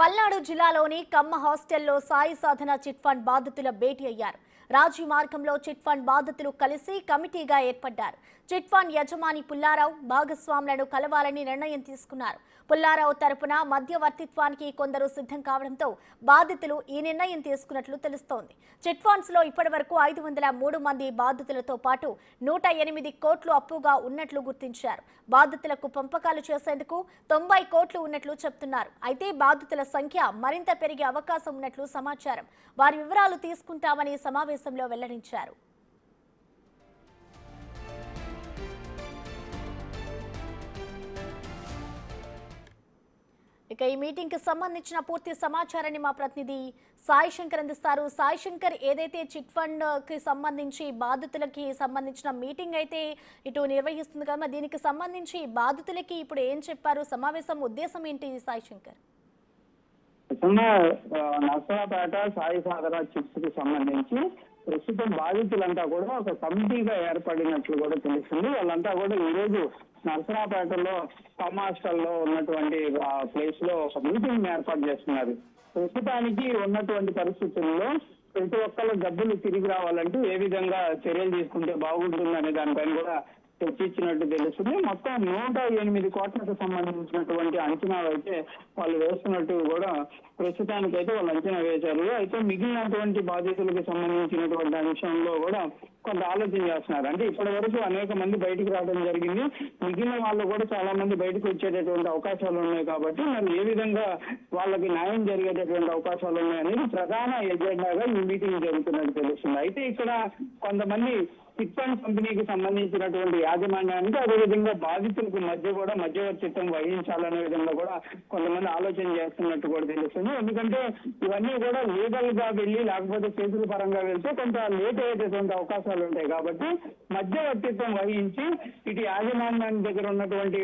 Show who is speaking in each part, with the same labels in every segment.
Speaker 1: పల్నాడు జిల్లాలోని కమ్మ హాస్టల్లో సాయి సాధన chit fund బాధితుల భేటీ అయ్యారు. రాజీ మార్గంలో చిట్ ఫండ్ బాధితులు కలిసి కమిటీగా ఏర్పడ్డారు. చిట్ ఫండ్ యజమాని పుల్లారావు భాగస్వాములను కలవాలని నిర్ణయం తీసుకున్నారు. పుల్లారావు తరపున మధ్యవర్తిత్వానికి కొందరు సిద్ధం కావడంతో బాధితులు ఈ నిర్ణయం తీసుకున్నట్లు తెలుస్తోంది. చిట్ ఫండ్స్ లో ఇప్పటివరకు 503 మంది బాధితులతో పాటు 108 కోట్లు అప్పుగా ఉన్నట్లు గుర్తించారు. బాధితులకు పంపకాలు చేసేందుకు 90 కోట్లు ఉన్నట్లు చెప్తున్నారు. అయితే బాధితుల సంఖ్య మరింత పెరిగే అవకాశం ఉన్నట్లు సమాచారం. వారి వివరాలు తీసుకుంటామని సమావేశంలో వెల్లడించారు. ఇక ఈ మీటింగ్ కి సంబంధించిన పూర్తి సమాచారాన్ని మా ప్రతినిధి సాయి శంకర్ అందిస్తారు. సాయి శంకర్, ఏదైతే చిట్ ఫండ్ కి సంబంధించి బాధితులకి సంబంధించిన మీటింగ్ అయితే ఇటు నిర్వహిస్తుంది కదా, దీనికి సంబంధించి బాధితులకి ఇప్పుడు ఏం చెప్పారు? సమావేశం ఉద్దేశం ఏంటి సాయి శంకర్?
Speaker 2: నర్సరాపేట సాయి సాధన చిట్స్ కి సంబంధించి ప్రస్తుతం బాధితులంతా కూడా ఒక కమిటీగా ఏర్పడినట్లు కూడా తెలుస్తుంది. వాళ్ళంతా కూడా ఈ రోజు నర్సరాపేటలో హాస్టల్లో ఉన్నటువంటి ప్లేస్ లో ఒక మీటింగ్ ఏర్పాటు చేస్తున్నారు. ప్రస్తుతానికి ఉన్నటువంటి పరిస్థితుల్లో ప్రతి ఒక్కరు డబ్బులు తిరిగి రావాలంటే ఏ విధంగా చర్యలు తీసుకుంటే బాగుంటుందనే దానిపైన కూడా చర్చించినట్టు తెలుస్తుంది. మొత్తం 108 కోట్లకు సంబంధించినటువంటి అంచనాలు అయితే వాళ్ళు వేస్తున్నట్టు కూడా ప్రస్తుతానికైతే వాళ్ళు అంచనా వేశారు. అయితే మిగిలినటువంటి బాధితులకు సంబంధించినటువంటి అంశంలో కూడా కొంత ఆలోచన చేస్తున్నారు. అంటే ఇప్పటి వరకు అనేక మంది బయటకు రావడం జరిగింది. మిగిలిన వాళ్ళు కూడా చాలా మంది బయటకు వచ్చేటటువంటి అవకాశాలు ఉన్నాయి. కాబట్టి మరి ఏ విధంగా వాళ్ళకి న్యాయం జరిగేటటువంటి అవకాశాలు ఉన్నాయనేది ప్రధాన ఎజెండాగా ఈ మీటింగ్ జరుగుతున్నట్టు తెలుస్తుంది. అయితే ఇక్కడ కొంతమంది చిట్ ఫండ్ కంపెనీకి సంబంధించినటువంటి యాజమాన్యానికి, అదేవిధంగా బాధితులకు మధ్య కూడా మధ్యవర్తిత్వం వహించాలనే విధంగా కూడా కొంతమంది ఆలోచన చేస్తున్నట్టు కూడా తెలుస్తుంది. ఎందుకంటే ఇవన్నీ కూడా లీగల్ గా వెళ్ళి లేకపోతే కేసుల పరంగా వెళ్తే కొంత లేట్ అయ్యేటటువంటి అవకాశాలు ఉంటాయి. కాబట్టి మధ్యవర్తిత్వం వహించి ఇటు యాజమాన్యాన్ని దగ్గర ఉన్నటువంటి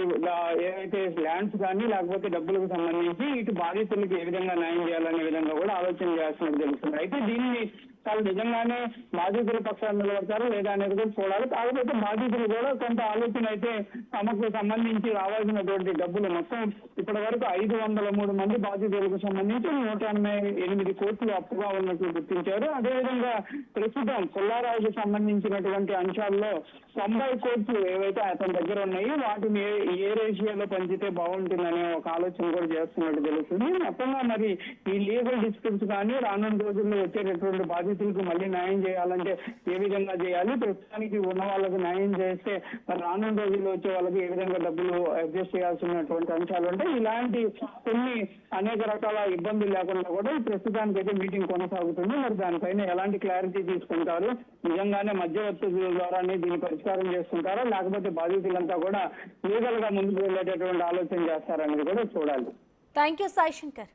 Speaker 2: ఏవైతే ల్యాండ్స్ కానీ లేకపోతే డబ్బులకు సంబంధించి ఇటు బాధితులకు ఏ విధంగా న్యాయం చేయాలనే విధంగా కూడా ఆలోచన చేస్తున్నట్టు తెలుస్తుంది. అయితే దీన్ని వాళ్ళు నిజంగానే బాధితుల పక్షాన్ని నిలబడతారు లేదా అనేది కూడా చూడాలి. కాకపోతే బాధితులు కూడా కొంత ఆలోచన అయితే తమకు సంబంధించి రావాల్సినటువంటి డబ్బులు మొత్తం ఇప్పటి వరకు 503 మంది బాధితులకు సంబంధించి 108 కోట్లు అప్పుగా ఉన్నట్లు గుర్తించారు. అదేవిధంగా ప్రస్తుతం పుల్లారావుకి సంబంధించినటువంటి అంశాల్లో 90 కోట్లు ఏవైతే అతని దగ్గర ఉన్నాయి వాటిని ఏ రేషియోలో పంచితే బాగుంటుందనే ఒక ఆలోచన కూడా చేస్తున్నట్టు తెలుస్తుంది. మొత్తంగా మరి ఈ లీగల్ డిస్ప్యూట్స్ కానీ రానున్న రోజుల్లో వచ్చేటటువంటి బాధితులకు మళ్ళీ న్యాయం చేయాలంటే ఏ విధంగా చేయాలి, ప్రస్తుతానికి ఉన్న వాళ్ళకి న్యాయం చేస్తే మరి రానున్న రోజుల్లో వచ్చే వాళ్ళకి ఏ విధంగా డబ్బులు అడ్జస్ట్ చేయాల్సినటువంటి అంశాలు ఉంటాయి. ఇలాంటి కొన్ని అనేక రకాల ఇబ్బందులు లేకుండా కూడా ప్రస్తుతానికి అయితే మీటింగ్ కొనసాగుతుంది. మరి దానిపైన ఎలాంటి క్లారిటీ తీసుకుంటారు, నిజంగానే మధ్యవర్తుల ద్వారానే దీన్ని పరిష్కారం చేసుకుంటారా లేకపోతే బాధితులంతా కూడా లీగల్ గా ముందుకు వెళ్ళేటటువంటి ఆలోచన చేస్తారనేది కూడా చూడాలి.
Speaker 1: Thank you Sai Shankar.